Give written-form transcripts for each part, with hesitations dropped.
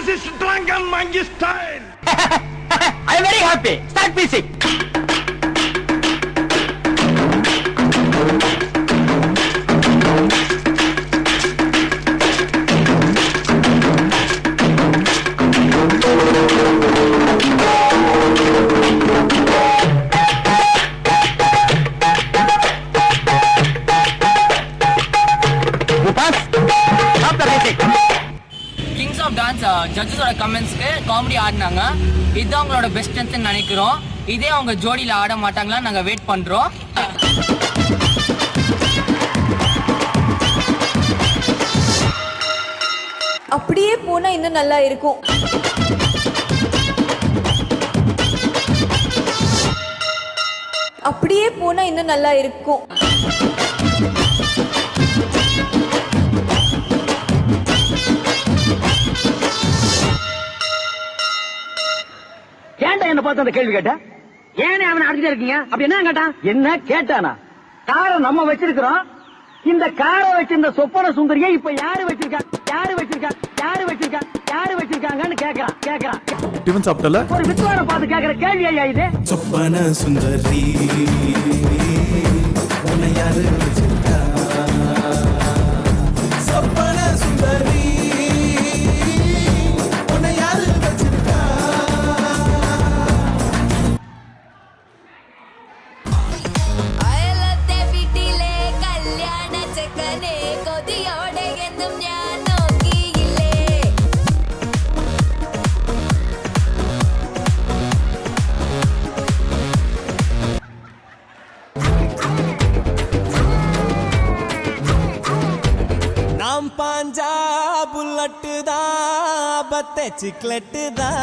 is drunken monkey style. I am very happy. Start music. Kings of dance ஜட்ஜஸோட கமெண்ட்ஸ்க்கு comedy ஆடினாங்க. இது அவங்களோட பெஸ்ட் ஸ்ட்ரென்த்னு நினைக்கிறோம். இதே அவங்க ஜோடியில் ஆட மாட்டாங்களா நாங்கள் வெயிட் பண்ணுறோம். அப்படியே போனா இன்னும் நல்லா இருக்கும். அப்படியே போனா இன்னும் நல்லா இருக்கும். ஏன்டா என்ன பார்த்து அந்த கேள்வி கேட்ட? ஏனே அவனை அடிச்சுட்டு இருக்கீங்க? அப்படி என்ன கேட்டான்? என்ன கேட்டானா? காரை நம்ம வச்சிருக்கிறோம். இந்த காரை வச்சிருந்த சொப்பன சுந்தரியை இப்ப யாரு வச்சிருக்கா? யாரு வச்சிருக்கா? யாரு வச்சிருக்கா? யாரு வச்சிருக்காங்கன்னு கேக்குறான். டிஃபன் சாப்பிட்டல? ஒரு வித்வானை பார்த்து கேக்குற கேள்வி ஐயா இது. சொப்பன சுந்தரி உன்னை யாரு வச்சிருக்கா? சொப்பன சுந்தரி உன்னை யாரு வச்சிருக்கா? അയലത്തെ വീട്ടിലെ കല്യാണ ചെക്കനെ കൊതിയോടെ എന്നും ഞാൻ നോക്കിയില്ലേ. நாம் பாஞ்சா புல்லட்டு தான் பத்த சிக்லெட்டு தான்.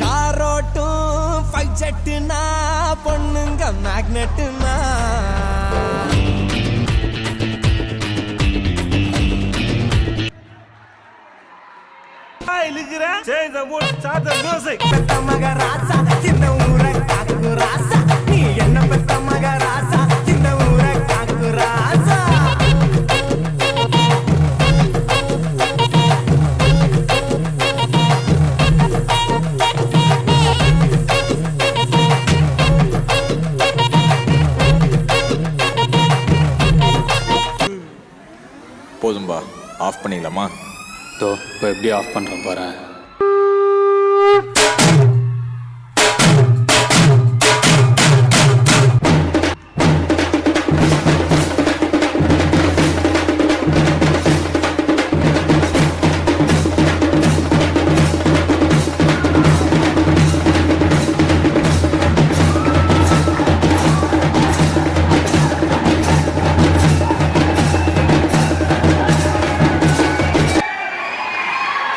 காரோட்டும் ஃபைஜெட்டுனா பொண்ணுங்க மேக்னெட்டுனா. பெத்த மக ராசா இந்த ஊரை காக்கு ராசா. நீ என்ன பெத்த மக ராசா இந்த ஊரை காக்கு ராசா. போதும்பா, ஆஃப் பண்ணிடலாமா? இப்போ எப்படி ஆஃப் பண்ணுறேன் பாரு.